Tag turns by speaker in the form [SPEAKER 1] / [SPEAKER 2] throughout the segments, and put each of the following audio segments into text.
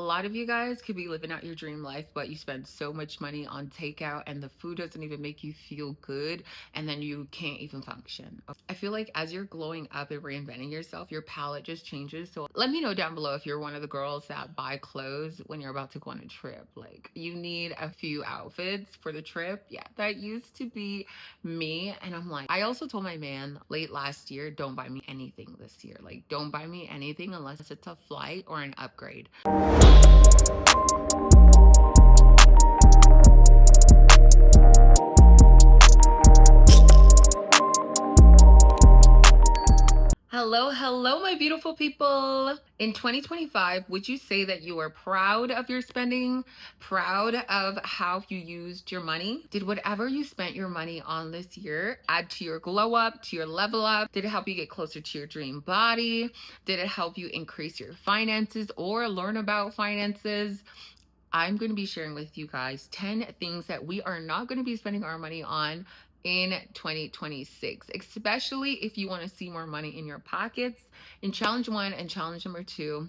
[SPEAKER 1] lot of you guys could be living out your dream life, but you spend so much money on takeout and the food doesn't even make you feel good, and then you can't even function. I feel like as you're glowing up and reinventing yourself, your palette just changes. So let me know down below if you're one of the girls that buy clothes when you're about to go on a trip. Like, you need a few outfits for the trip. Yeah, that used to be me. And I'm like, I also told my man late last year, don't buy me anything this year. Like, don't buy me anything unless it's a flight or an upgrade. Hello, my beautiful people. In 2025, would you say that you are proud of your spending? Proud of how you used your money? Did whatever you spent your money on this year add to your glow up, to your level up? Did it help you get closer to your dream body? Did it help you increase your finances or learn about finances? I'm going to be sharing with you guys 10 things that we are not going to be spending our money on in 2026, especially if you want to see more money in your pockets. In challenge 1 and challenge number 2,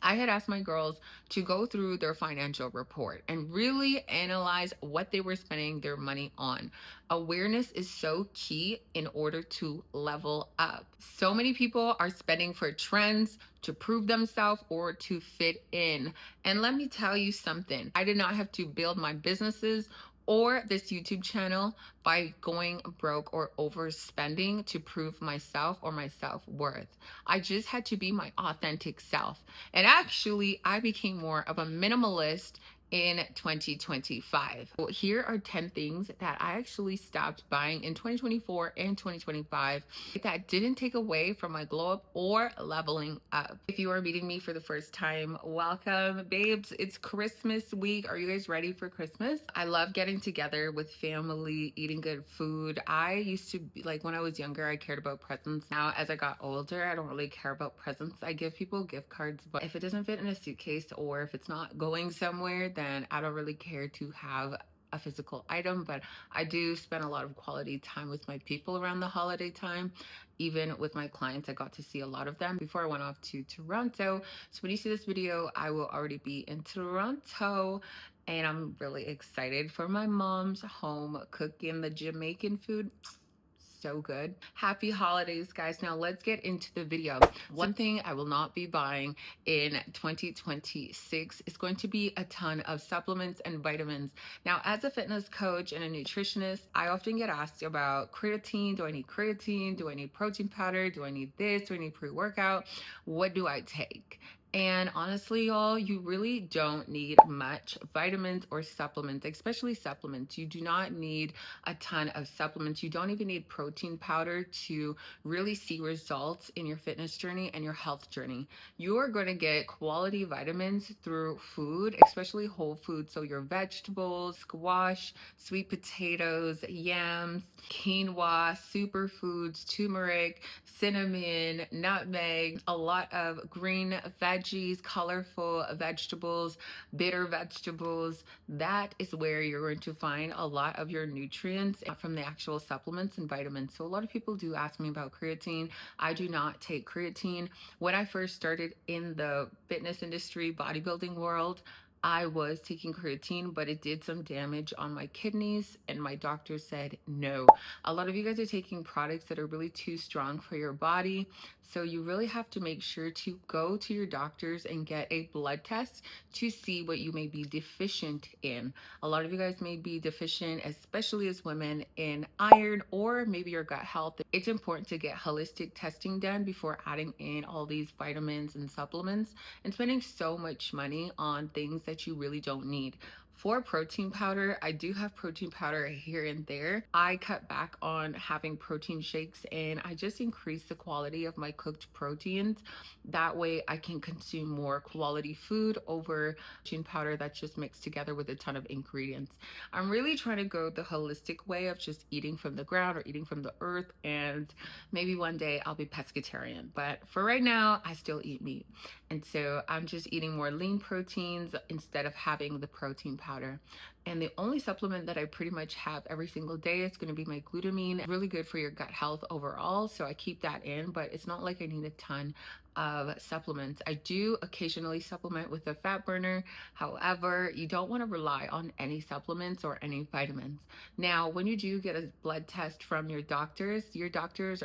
[SPEAKER 1] I had asked my girls to go through their financial report and really analyze what they were spending their money on. Awareness is so key in order to level up. So many people are spending for trends, to prove themselves, or to fit in. And let me tell you something, I did not have to build my businesses or this YouTube channel by going broke or overspending to prove myself or my self-worth. I just had to be my authentic self. And actually, I became more of a minimalist in 2025. Well, here are 10 things that I actually stopped buying in 2024 and 2025 that didn't take away from my glow up or leveling up. If you are meeting me for the first time, welcome, babes. It's Christmas week. Are you guys ready for Christmas? I love getting together with family, eating good food. I used to be like, when I was younger, I cared about presents. Now, as I got older, I don't really care about presents. I give people gift cards, but if it doesn't fit in a suitcase or if it's not going somewhere, then I don't really care to have a physical item. But I do spend a lot of quality time with my people around the holiday time. Even with my clients, I got to see a lot of them before I went off to Toronto. So when you see this video, I will already be in Toronto, and I'm really excited for my mom's home cooking the Jamaican food. So good. Happy holidays, guys. Now let's get into the video. One thing I will not be buying in 2026 is going to be a ton of supplements and vitamins. Now, as a fitness coach and a nutritionist, I often get asked about creatine. Do I need creatine? Do I need protein powder? Do I need this? Do I need pre-workout? What do I take? And honestly, y'all, you really don't need much vitamins or supplements, especially supplements. You do not need a ton of supplements. You don't even need protein powder to really see results in your fitness journey and your health journey. You are going to get quality vitamins through food, especially whole foods. So your vegetables, squash, sweet potatoes, yams, quinoa, superfoods, turmeric, cinnamon, nutmeg, a lot of green veggies, colorful vegetables, bitter vegetables. That is where you're going to find a lot of your nutrients from the actual supplements and vitamins. So a lot of people do ask me about creatine. I do not take creatine. When I first started in the fitness industry, bodybuilding world, I was taking creatine, but it did some damage on my kidneys, and my doctor said no. A lot of you guys are taking products that are really too strong for your body, so you really have to make sure to go to your doctors and get a blood test to see what you may be deficient in. A lot of you guys may be deficient, especially as women, in iron or maybe your gut health. It's important to get holistic testing done before adding in all these vitamins and supplements and spending so much money on things that you really don't need. For protein powder, I do have protein powder here and there. I cut back on having protein shakes and I just increase the quality of my cooked proteins. That way I can consume more quality food over protein powder that's just mixed together with a ton of ingredients. I'm really trying to go the holistic way of just eating from the ground or eating from the earth, and maybe one day I'll be pescatarian. But for right now, I still eat meat. And so I'm just eating more lean proteins instead of having the protein powder. powder. And the only supplement that I pretty much have every single day is going to be my glutamine. Really good for your gut health overall, so I keep that in, but it's not like I need a ton of supplements. I do occasionally supplement with a fat burner. However, you don't want to rely on any supplements or any vitamins. Now, when you do get a blood test from your doctors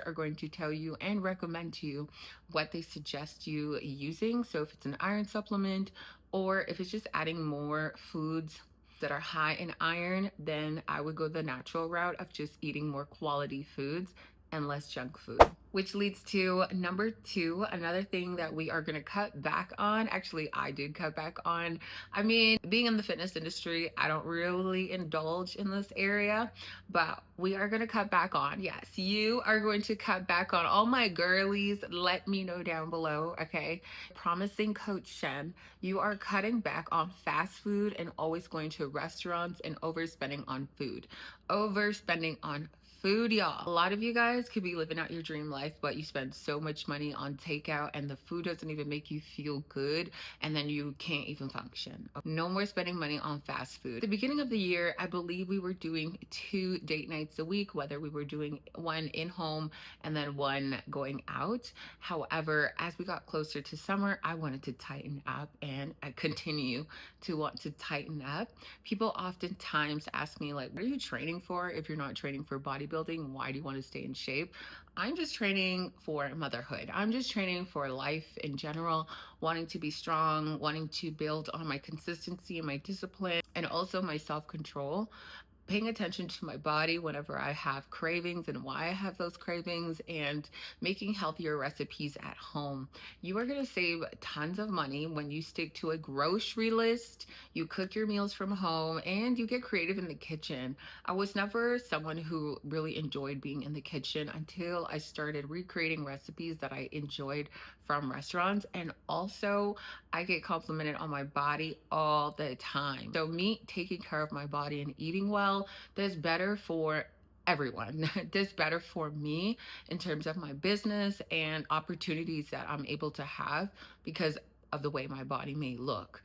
[SPEAKER 1] are going to tell you and recommend to you what they suggest you using. So if it's an iron supplement, or if it's just adding more foods that are high in iron, then I would go the natural route of just eating more quality foods and less junk food. Which leads to number 2, another thing that we are going to cut back on. Actually, I did cut back on. I mean, being in the fitness industry, I don't really indulge in this area, but we are going to cut back on. Yes, you are going to cut back on. All my girlies, let me know down below, okay? Promising Coach Shen, you are cutting back on fast food and always going to restaurants and overspending on food. Overspending on food, y'all. A lot of you guys could be living out your dream life, but you spend so much money on takeout and the food doesn't even make you feel good, and then you can't even function. No more spending money on fast food. At the beginning of the year, I believe we were doing 2 date nights a week, whether we were doing one in home and then one going out. However, as we got closer to summer, I wanted to tighten up, and I continue to want to tighten up. People oftentimes ask me, like, what are you training for if you're not training for bodybuilding? Why do you want to stay in shape? I'm just training for motherhood. I'm just training for life in general, wanting to be strong, wanting to build on my consistency and my discipline, and also my self-control. Paying attention to my body whenever I have cravings and why I have those cravings, and making healthier recipes at home. You are going to save tons of money when you stick to a grocery list, you cook your meals from home, and you get creative in the kitchen. I was never someone who really enjoyed being in the kitchen until I started recreating recipes that I enjoyed from restaurants. And also, I get complimented on my body all the time. So me taking care of my body and eating well, that's better for everyone. That's better for me in terms of my business and opportunities that I'm able to have because of the way my body may look.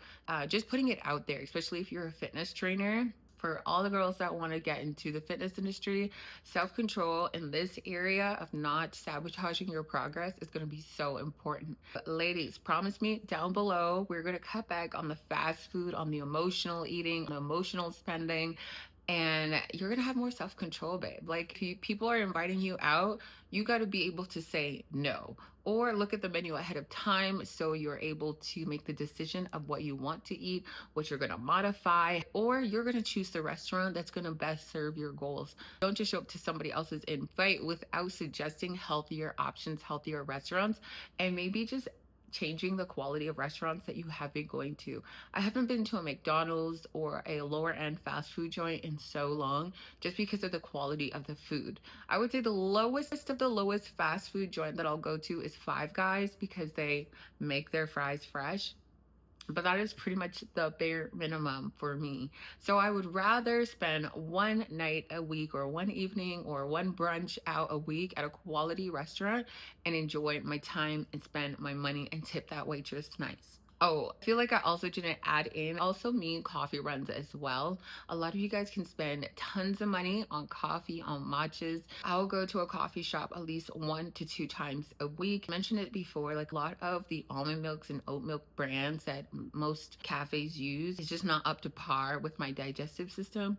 [SPEAKER 1] Just putting it out there, especially if you're a fitness trainer. For all the girls that want to get into the fitness industry, self-control in this area of not sabotaging your progress is going to be so important. But ladies, promise me down below, we're going to cut back on the fast food, on the emotional eating, on the emotional spending, and you're gonna have more self-control, babe. Like, if people are inviting you out, you got to be able to say no, or look at the menu ahead of time so you're able to make the decision of what you want to eat, what you're gonna modify, or you're gonna choose the restaurant that's gonna best serve your goals. Don't just show up to somebody else's invite without suggesting healthier options, healthier restaurants, and maybe just changing the quality of restaurants that you have been going to. I haven't been to a McDonald's or a lower end fast food joint in so long, just because of the quality of the food. I would say the lowest of the lowest fast food joint that I'll go to is Five Guys, because they make their fries fresh. But that is pretty much the bare minimum for me. So I would rather spend one night a week or one evening or one brunch out a week at a quality restaurant and enjoy my time and spend my money and tip that waitress nice. Oh, I feel like I also didn't add in also me coffee runs as well. A lot of you guys can spend tons of money on coffee, on matchas. I'll go to a coffee shop at least 1 to 2 times a week. I mentioned it before, like a lot of the almond milks and oat milk brands that most cafes use is just not up to par with my digestive system.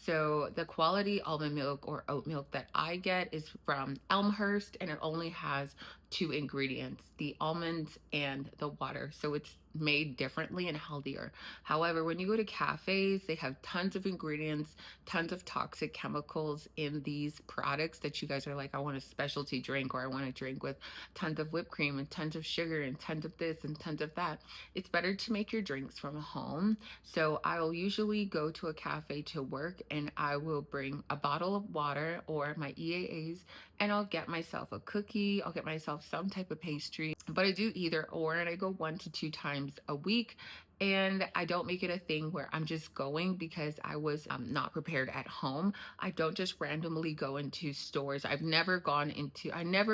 [SPEAKER 1] So the quality almond milk or oat milk that I get is from Elmhurst, and it only has 2 ingredients, the almonds and the water. So it's made differently and healthier. However, when you go to cafes, they have tons of ingredients, tons of toxic chemicals in these products that you guys are like, I want a specialty drink, or I want a drink with tons of whipped cream and tons of sugar and tons of this and tons of that. It's better to make your drinks from home. So I'll usually go to a cafe to work, and I will bring a bottle of water or my EAAs, and I'll get myself a cookie, I'll get myself some type of pastry. But I do either or, and I go 1 to 2 times a week. And I don't make it a thing where I'm just going because I was not prepared at home. I don't just randomly go into stores. I never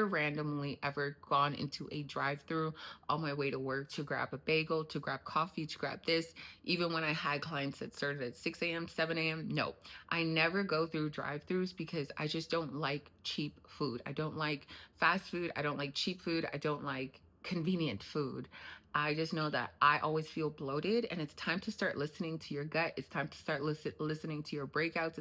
[SPEAKER 1] randomly ever gone into a drive-through on my way to work to grab a bagel, to grab coffee, to grab this. Even when I had clients that started at 6 a.m., 7 a.m., no, I never go through drive-throughs because I just don't like cheap food. I don't like fast food. I don't like cheap food. I don't like convenient food. I just know that I always feel bloated, and it's time to start listening to your gut. It's time to start listening to your breakouts.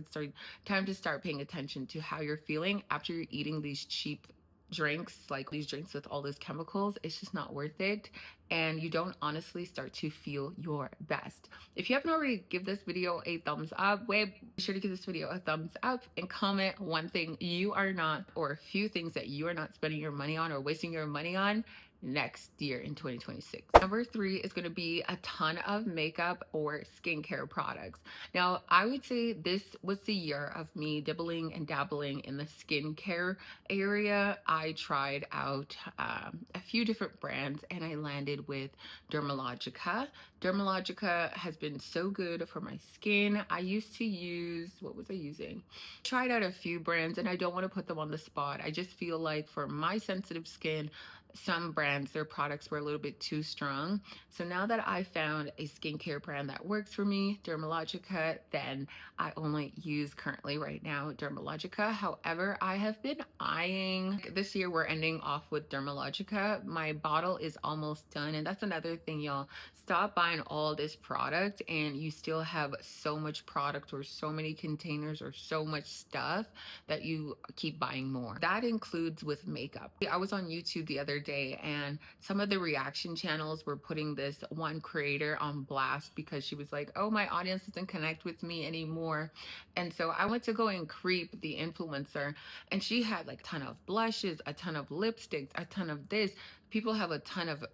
[SPEAKER 1] Time to start paying attention to how you're feeling after you're eating these cheap drinks, like these drinks with all these chemicals. It's just not worth it, and you don't honestly start to feel your best. If you haven't already, give this video a thumbs up. Be sure to give this video a thumbs up and comment one thing you are not, or a few things that you are not spending your money on or wasting your money on next year in 2026. Number 3 is going to be a ton of makeup or skincare products. Now, I would say this was the year of me dibbling and dabbling in the skincare area. I tried out a few different brands and I landed with Dermalogica. Dermalogica has been so good for my skin. I used to use, what was I using? Tried out a few brands and I don't want to put them on the spot. I just feel like for my sensitive skin, some brands, their products were a little bit too strong. So now that I found a skincare brand that works for me, Dermalogica, then I only use currently right now Dermalogica. However, I have been eyeing, this year we're ending off with Dermalogica. My bottle is almost done, and that's another thing, y'all. Stop buying all this product and you still have so much product or so many containers or so much stuff that you keep buying more. That includes with makeup. I was on YouTube the other day and some of the reaction channels were putting this one creator on blast because she was like, oh, my audience doesn't connect with me anymore. And so I went to go and creep the influencer, and she had like a ton of blushes, a ton of lipsticks, a ton of this. People have a ton of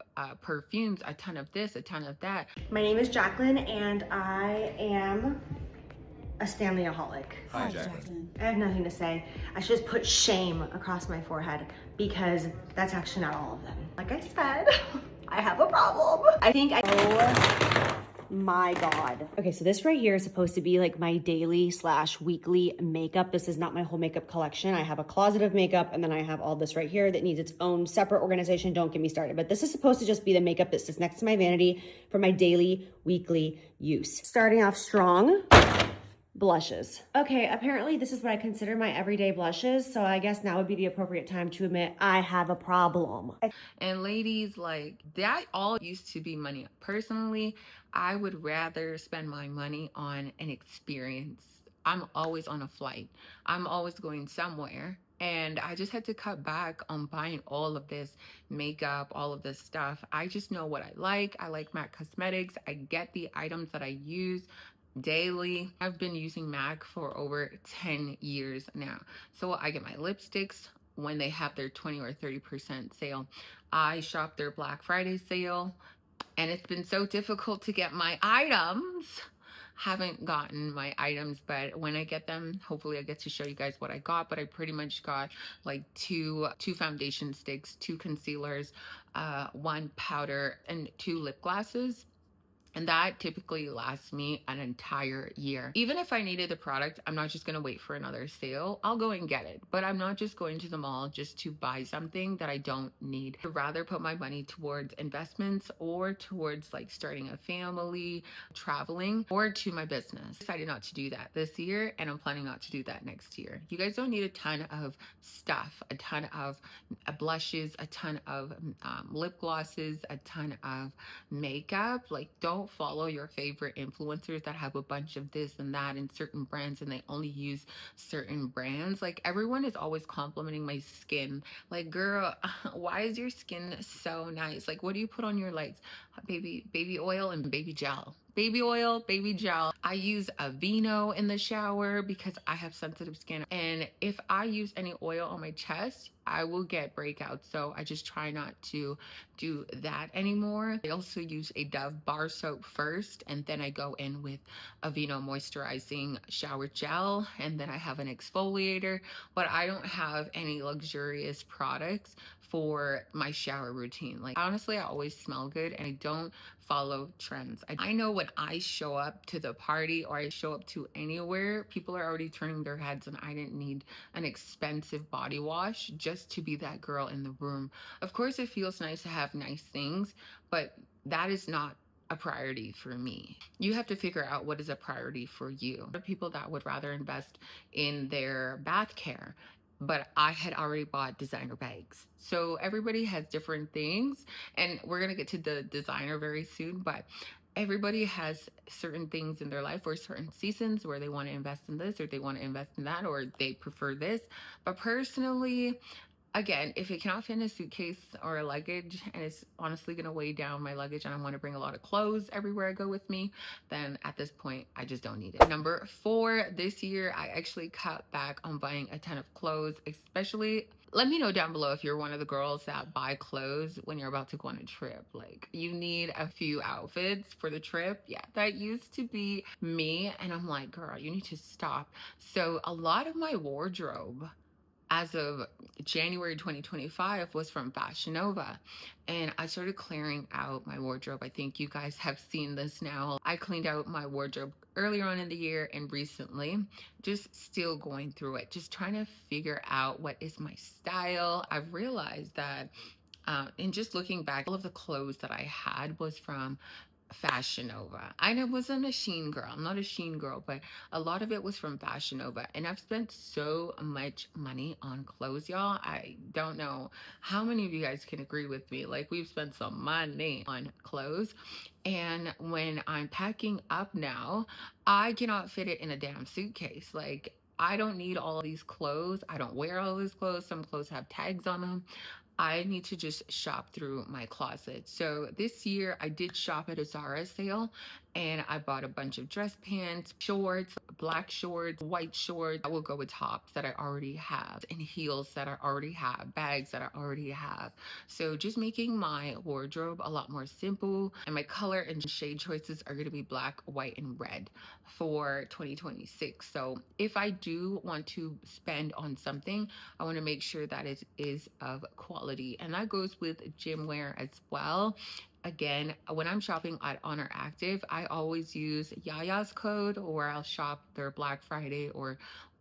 [SPEAKER 1] perfumes, a ton of this, a ton of that.
[SPEAKER 2] My name is Jacqueline and I am a Stanleyaholic.
[SPEAKER 3] Hi, Jacqueline.
[SPEAKER 2] I have nothing to say. I should just put shame across my forehead because that's actually not all of them. Like I said, I have a problem. Oh my God. Okay, so this right here is supposed to be like my daily / weekly makeup. This is not my whole makeup collection. I have a closet of makeup and then I have all this right here that needs its own separate organization. Don't get me started. But this is supposed to just be the makeup that sits next to my vanity for my daily, weekly use. Starting off strong. Blushes. Okay, apparently this is what I consider my everyday blushes, so I guess now would be the appropriate time to admit I have a problem.
[SPEAKER 1] And ladies, like, that all used to be money. Personally, I would rather spend my money on an experience. I'm always on a flight. I'm always going somewhere. And I just had to cut back on buying all of this makeup, all of this stuff. I just know what I like. I like MAC Cosmetics. I get the items that I use daily. I've been using MAC for over 10 years now. So I get my lipsticks when they have their 20 or 30% sale. I shop their Black Friday sale, and it's been so difficult to get my items. Haven't gotten my items, but when I get them, hopefully I get to show you guys what I got. But I pretty much got like two foundation sticks, 2 concealers, 1 powder, and 2 lip glosses. And that typically lasts me an entire year. Even if I needed the product, I'm not just gonna wait for another sale. I'll go and get it. But I'm not just going to the mall just to buy something that I don't need. I'd rather put my money towards investments or towards like starting a family, traveling, or to my business. I decided not to do that this year, and I'm planning not to do that next year. You guys don't need a ton of stuff, a ton of blushes, a ton of lip glosses, a ton of makeup. Like, don't follow your favorite influencers that have a bunch of this and that and certain brands, and they only use certain brands. Like, everyone is always complimenting my skin. Like, girl, why is your skin so nice? Like, what do you put on your legs? Baby oil and baby gel. Baby oil, baby gel. I use Aveeno in the shower because I have sensitive skin. And if I use any oil on my chest, I will get breakouts. So I just try not to do that anymore. I also use a Dove bar soap first, and then I go in with Aveeno moisturizing shower gel, and then I have an exfoliator. But I don't have any luxurious products for my shower routine. Like, honestly, I always smell good and I don't follow trends. I know when I show up to the party or I show up to anywhere, people are already turning their heads, and I didn't need an expensive body wash just to be that girl in the room. Of course, it feels nice to have nice things, but that is not a priority for me. You have to figure out what is a priority for you. There are people that would rather invest in their bath care, but I had already bought designer bags. So everybody has different things, and we're going to get to the designer very soon, but everybody has certain things in their life or certain seasons where they want to invest in this or they want to invest in that or they prefer this. But personally, again, if it cannot fit in a suitcase or a luggage and it's honestly going to weigh down my luggage and I want to bring a lot of clothes everywhere I go with me, then at this point, I just don't need it. Number 4, this year, I actually cut back on buying a ton of clothes, especially. Let me know down below if you're one of the girls that buy clothes when you're about to go on a trip. Like, you need a few outfits for the trip. Yeah, that used to be me. And I'm like, girl, you need to stop. So a lot of my wardrobe as of January 2025 was from Fashion Nova, and I started clearing out my wardrobe. I think you guys have seen this now. I cleaned out my wardrobe earlier on in the year and recently, just still going through it, just trying to figure out what is my style. I've realized that and just looking back, all of the clothes that I had was from Fashion Nova. I wasn't a Sheen girl. I'm not a Sheen girl, but a lot of it was from Fashion Nova. And I've spent so much money on clothes, y'all. I don't know how many of you guys can agree with me. Like, we've spent some money on clothes. And when I'm packing up now, I cannot fit it in a damn suitcase. Like, I don't need all of these clothes. I don't wear all these clothes. Some clothes have tags on them. I need to just shop through my closet. So this year I did shop at a Zara sale, and I bought a bunch of dress pants, shorts, black shorts, white shorts. I will go with tops that I already have and heels that I already have, bags that I already have. So just making my wardrobe a lot more simple, and my color and shade choices are going to be black, white, and red for 2026. So if I do want to spend on something, I want to make sure that it is of quality, and that goes with gym wear as well. Again, when I'm shopping at Honor Active, I always use Yaya's code, or I'll shop their Black Friday or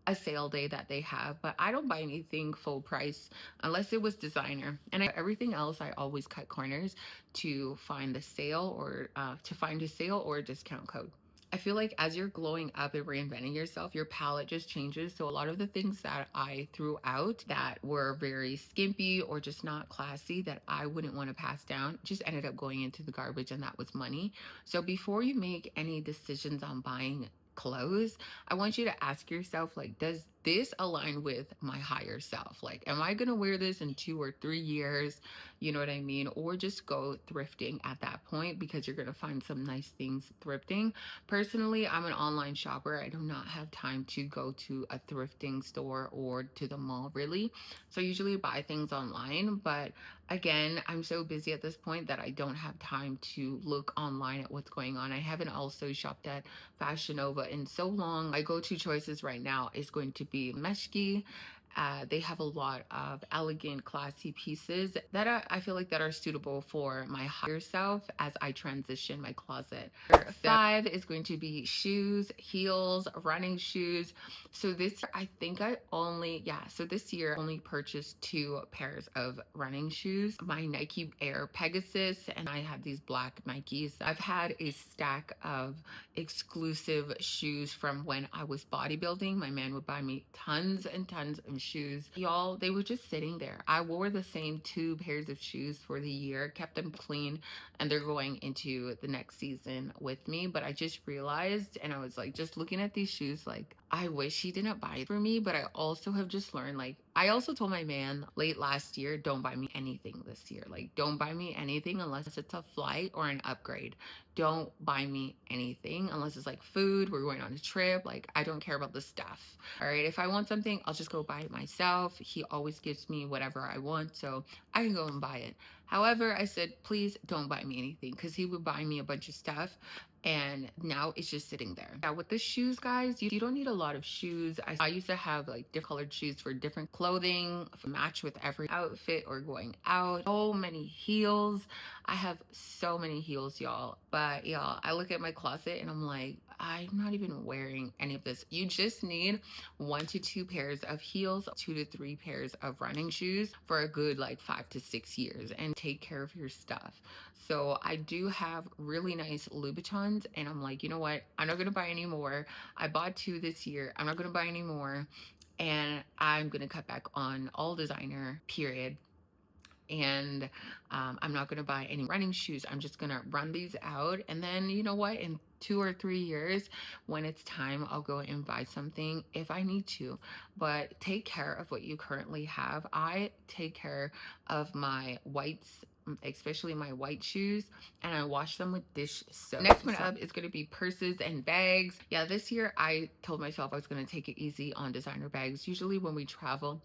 [SPEAKER 1] a sale day that they have, but I don't buy anything full price unless it was designer. And everything else, I always cut corners to find the sale or to find a sale or a discount code. I feel like as you're glowing up and reinventing yourself, your palette just changes. So a lot of the things that I threw out that were very skimpy or just not classy that I wouldn't want to pass down just ended up going into the garbage, and that was money. So before you make any decisions on buying clothes, I want you to ask yourself, like, does this align with my higher self? Like, am I going to wear this in 2 or 3 years? You know what I mean? Or just go thrifting at that point, because you're going to find some nice things thrifting. Personally, I'm an online shopper. I do not have time to go to a thrifting store or to the mall, really. So I usually buy things online, but again, I'm so busy at this point that I don't have time to look online at what's going on. I haven't also shopped at Fashion Nova in so long. My go-to choices right now is going to be Meshki. They have a lot of elegant, classy pieces that I feel like that are suitable for my higher self as I transition my closet. 5 is going to be shoes, heels, running shoes. So this year, I think this year I only purchased 2 pairs of running shoes. My Nike Air Pegasus, and I have these black Nikes. I've had a stack of exclusive shoes from when I was bodybuilding. My man would buy me tons and tons of shoes. Y'all, they were just sitting there. I wore the same 2 pairs of shoes for the year, kept them clean, and they're going into the next season with me. But I just realized, and I was like, just looking at these shoes, like, I wish he didn't buy it for me. But I also have just learned, like, I also told my man late last year, don't buy me anything this year. Like, don't buy me anything unless it's a flight or an upgrade. Don't buy me anything unless it's like food, we're going on a trip. Like, I don't care about the stuff. All right. If I want something, I'll just go buy it myself. He always gives me whatever I want, so I can go and buy it. However, I said, please don't buy me anything, because he would buy me a bunch of stuff and now it's just sitting there. Yeah, with the shoes, guys, you don't need a lot of shoes. I used to have like different colored shoes for different clothing, for match with every outfit or going out. So many heels. I have so many heels, y'all. But y'all, I look at my closet and I'm like, I'm not even wearing any of this. You just need 1 to 2 pairs of heels, 2 to 3 pairs of running shoes for a good like 5 to 6 years, and take care of your stuff. So I do have really nice Louboutins, and I'm like, you know what? I'm not gonna buy any more. I bought 2 this year. I'm not gonna buy any more, and I'm gonna cut back on all designer, period. And I'm not gonna buy any running shoes. I'm just gonna run these out, and then you know what? In 2 or 3 years, when it's time, I'll go and buy something if I need to. But take care of what you currently have. I take care of my whites, especially my white shoes, and I wash them with dish soap. Next one up is going to be purses and bags. Yeah, this year I told myself I was going to take it easy on designer bags. Usually when we travel,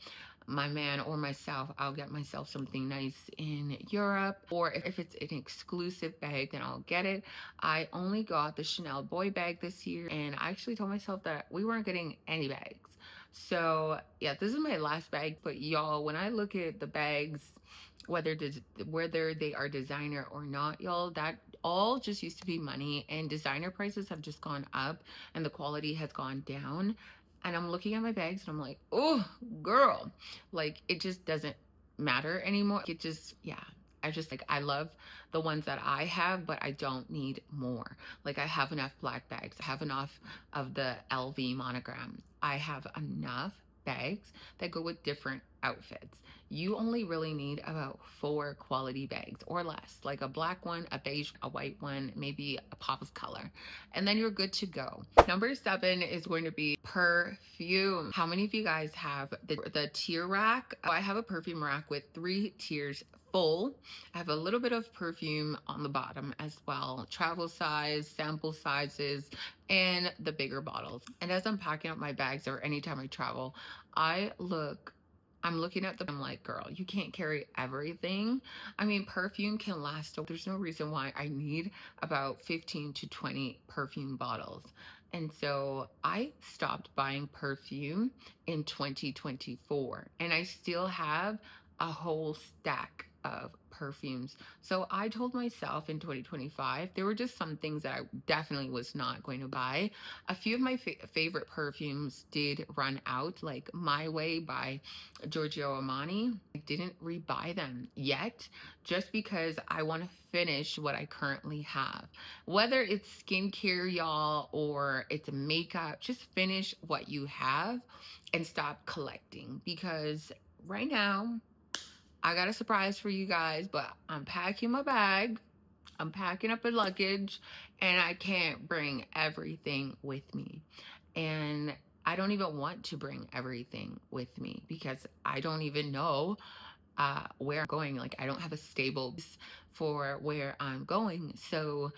[SPEAKER 1] my man or myself, I'll get myself something nice in Europe, or if it's an exclusive bag, then I'll get it. I only got the Chanel boy bag this year, and I actually told myself that we weren't getting any bags. So yeah, this is my last bag. But y'all, when I look at the bags, whether they are designer or not, y'all, that all just used to be money, and designer prices have just gone up and the quality has gone down. And I'm looking at my bags and I'm like, oh girl, like it just doesn't matter anymore. It just, yeah, I just like, I love the ones that I have, but I don't need more. Like, I have enough black bags, I have enough of the LV monogram, I have enough bags that go with different outfits. You only really need about 4 quality bags or less, like a black one, a beige, a white one, maybe a pop of color, and then you're good to go. Number 7 is going to be perfume. How many of you guys have the tier rack? I have a perfume rack with 3 tiers full. I have a little bit of perfume on the bottom as well, travel size, sample sizes, and the bigger bottles. And as I'm packing up my bags, or anytime I travel, I'm looking at them, I'm like, girl, you can't carry everything. I mean, perfume can last. There's no reason why I need about 15 to 20 perfume bottles. And so I stopped buying perfume in 2024, and I still have a whole stack of perfumes. So I told myself in 2025, there were just some things that I definitely was not going to buy. A few of my favorite perfumes did run out, like My Way by Giorgio Armani. I didn't rebuy them yet, just because I want to finish what I currently have. Whether it's skincare, y'all, or it's makeup, just finish what you have and stop collecting, because right now I got a surprise for you guys, but I'm packing my bag, I'm packing up a luggage, and I can't bring everything with me. And I don't even want to bring everything with me, because I don't even know where I'm going. Like, I don't have a stable base for where I'm going. So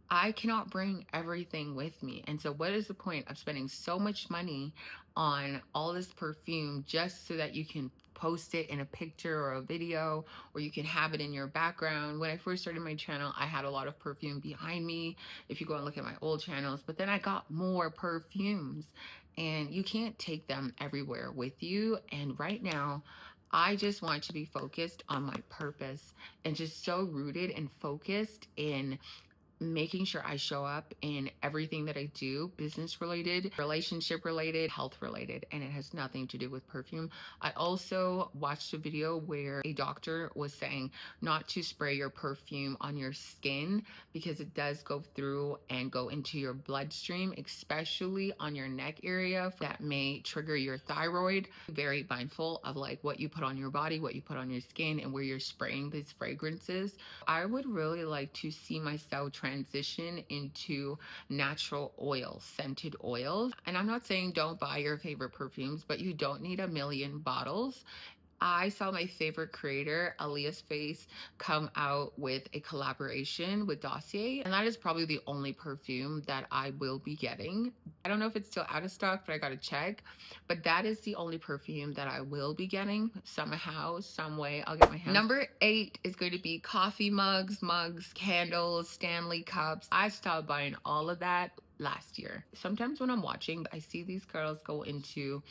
[SPEAKER 1] I cannot bring everything with me. And so what is the point of spending so much money on all this perfume just so that you can post it in a picture or a video, or you can have it in your background? When I first started my channel, I had a lot of perfume behind me, if you go and look at my old channels, but then I got more perfumes, and you can't take them everywhere with you. And right now, I just want to be focused on my purpose, and just so rooted and focused in making sure I show up in everything that I do, business related, relationship related, health related, and it has nothing to do with perfume. I also watched a video where a doctor was saying not to spray your perfume on your skin, because it does go through and go into your bloodstream, especially on your neck area. That may trigger your thyroid. Very mindful of like what you put on your body, what you put on your skin, and where you're spraying these fragrances. I would really like to see myself transition into natural oils, scented oils. And I'm not saying don't buy your favorite perfumes, but you don't need a million bottles. I saw my favorite creator, Alia's Face, come out with a collaboration with Dossier, and that is probably the only perfume that I will be getting. I don't know if it's still out of stock, but I gotta check. But that is the only perfume that I will be getting somehow, some way. I'll get my hands. Number 8 is going to be coffee mugs, candles, Stanley cups. I stopped buying all of that last year. Sometimes when I'm watching, I see these girls go into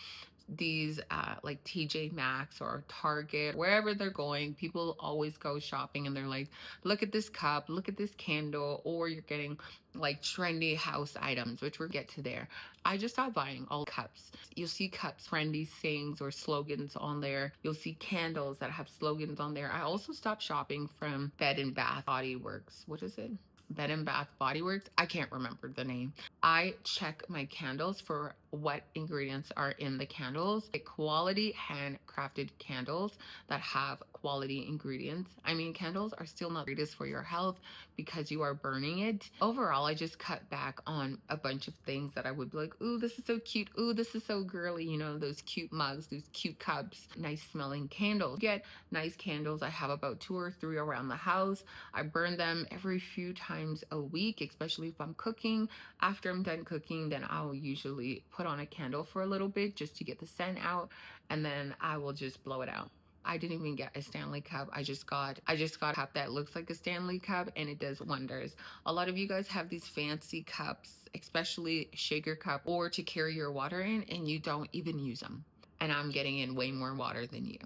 [SPEAKER 1] these like TJ Maxx or Target, wherever they're going, people always go shopping and they're like, look at this cup, look at this candle, or you're getting like trendy house items, which we'll get to there. I just stopped buying all cups. You'll see cups, trendy sayings or slogans on there. You'll see candles that have slogans on there. I also stopped shopping from Bed and Bath Body Works. What is it? Bed and Bath Body Works. I can't remember the name. I check my candles for what ingredients are in the candles. Quality handcrafted candles that have quality ingredients. I mean, candles are still not the greatest for your health because you are burning it. Overall, I just cut back on a bunch of things that I would be like, ooh, this is so cute. Ooh, this is so girly. You know, those cute mugs, those cute cups, nice smelling candles. Get nice candles. I have about 2 or 3 around the house. I burn them every few times a week, especially if I'm cooking. After I'm done cooking, then I'll usually put on a candle for a little bit just to get the scent out, and then I will just blow it out. I didn't even get a Stanley cup. I just got a cup that looks like a Stanley cup, and it does wonders. A lot of you guys have these fancy cups, especially shaker cup, or to carry your water in, and you don't even use them. And I'm getting in way more water than you.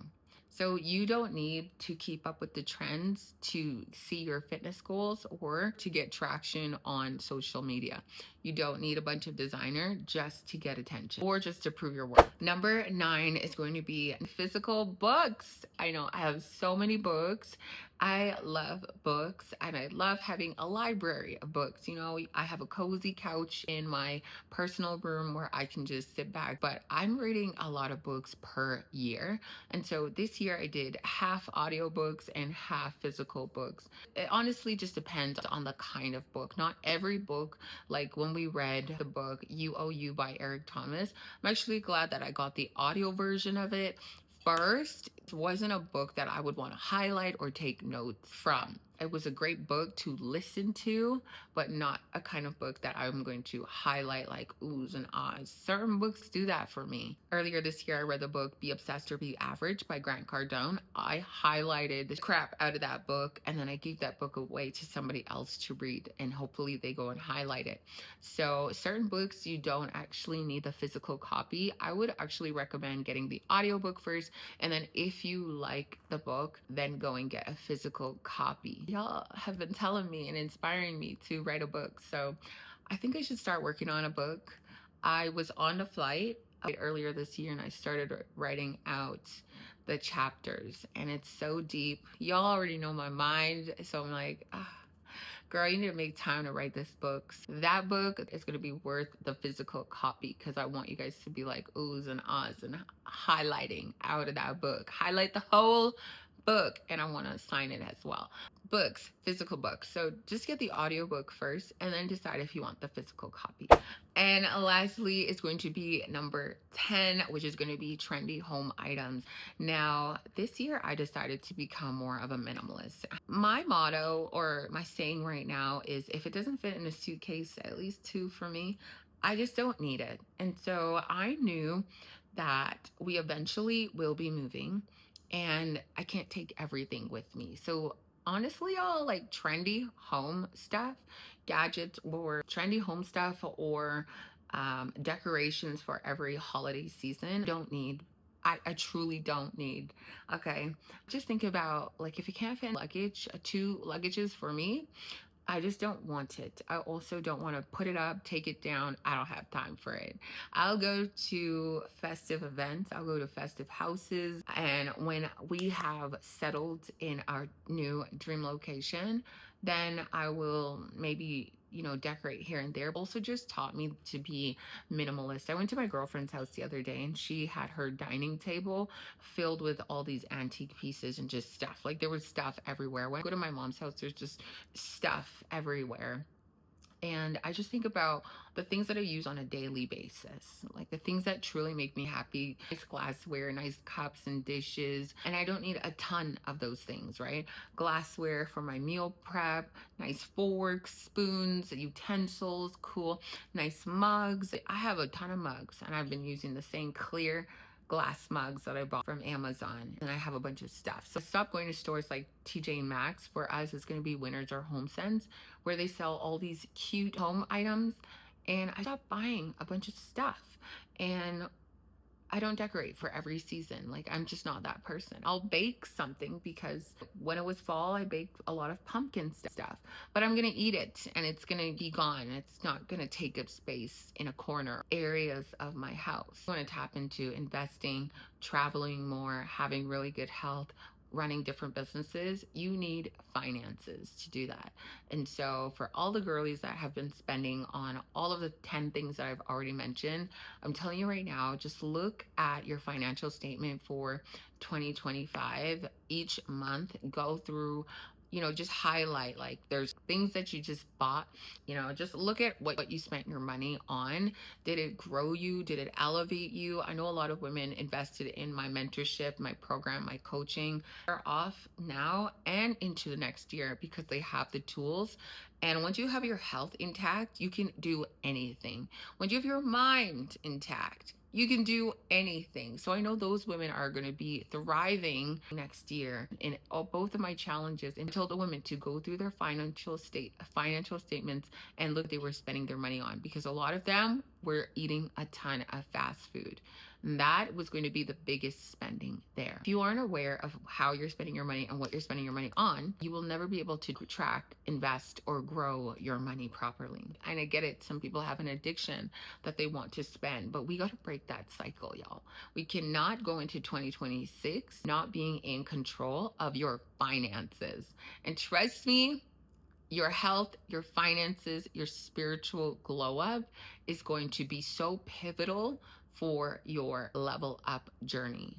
[SPEAKER 1] So you don't need to keep up with the trends to see your fitness goals or to get traction on social media. You don't need a bunch of designer just to get attention or just to prove your worth. Number 9 is going to be physical books. I know I have so many books. I love books and I love having a library of books. You know, I have a cozy couch in my personal room where I can just sit back, but I'm reading a lot of books per year. And so this year I did half audiobooks and half physical books. It honestly just depends on the kind of book. Not every book, like when we read the book You Owe You by Eric Thomas, I'm actually glad that I got the audio version of it first. It wasn't a book that I would want to highlight or take notes from. It was a great book to listen to, but not a kind of book that I'm going to highlight like oohs and ahs. Certain books do that for me. Earlier this year, I read the book Be Obsessed or Be Average by Grant Cardone. I highlighted the crap out of that book, and then I gave that book away to somebody else to read, and hopefully they go and highlight it. So certain books, you don't actually need the physical copy. I would actually recommend getting the audiobook first, and then if you like the book, then go and get a physical copy. Y'all have been telling me and inspiring me to write a book, so I think I should start working on a book. I was on a flight earlier this year and I started writing out the chapters, and it's so deep. Y'all already know my mind, so I'm like, girl, you need to make time to write this book. That book is going to be worth the physical copy because I want you guys to be like oohs and ahs and highlighting out of that book. Highlight the whole book, and I want to sign it as well. Books, physical books. So just get the audiobook first and then decide if you want the physical copy. And lastly, it's going to be number 10, which is going to be trendy home items. Now, this year I decided to become more of a minimalist. My motto or my saying right now is if it doesn't fit in a suitcase, at least 2 for me, I just don't need it. And so I knew that we eventually will be moving and I can't take everything with me. So honestly, y'all, like trendy home stuff, gadgets or trendy home stuff or decorations for every holiday season, don't need. I truly don't need. Okay, just think about like if you can't fit luggage, 2 luggages for me, I just don't want it. I also don't want to put it up, take it down. I don't have time for it. I'll go to festive events. I'll go to festive houses. And when we have settled in our new dream location, then I will maybe decorate here and there. Also just taught me to be minimalist. I went to my girlfriend's house the other day and she had her dining table filled with all these antique pieces and just stuff. Like there was stuff everywhere. When I go to my mom's house, there's just stuff everywhere. And I just think about the things that I use on a daily basis, like the things that truly make me happy. Nice glassware, nice cups and dishes. And I don't need a ton of those things, right? Glassware for my meal prep, nice forks, spoons, utensils, cool, nice mugs. I have a ton of mugs and I've been using the same clear glass mugs that I bought from Amazon, and I have a bunch of stuff. So stop going to stores like TJ Maxx. For us, it's going to be Winners or HomeSense, where they sell all these cute home items. And I stopped buying a bunch of stuff. And I don't decorate for every season. Like, I'm just not that person. I'll bake something because when it was fall, I baked a lot of pumpkin stuff, but I'm gonna eat it and it's gonna be gone. It's not gonna take up space in a corner areas of my house. I want to tap into investing, traveling more, having really good health, running different businesses. You need finances to do that. And so for all the girlies that have been spending on all of the 10 things that I've already mentioned, I'm telling you right now, just look at your financial statement for 2025 each month. Go through, just highlight, like there's things that you just bought, just look at what you spent your money on. Did it grow you? Did it elevate you? I know a lot of women invested in my mentorship, my program, my coaching. They're off now and into the next year because they have the tools. And once you have your health intact, you can do anything. Once you have your mind intact, you can do anything. So I know those women are going to be thriving next year in both of my challenges, and told the women to go through their financial statements and look what they were spending their money on, because a lot of them were eating a ton of fast food. And that was going to be the biggest spending there. If you aren't aware of how you're spending your money and what you're spending your money on, you will never be able to track, invest, or grow your money properly. And I get it. Some people have an addiction that they want to spend, but we got to break that cycle, y'all. We cannot go into 2026 not being in control of your finances. And trust me, your health, your finances, your spiritual glow up is going to be so pivotal for your level up journey.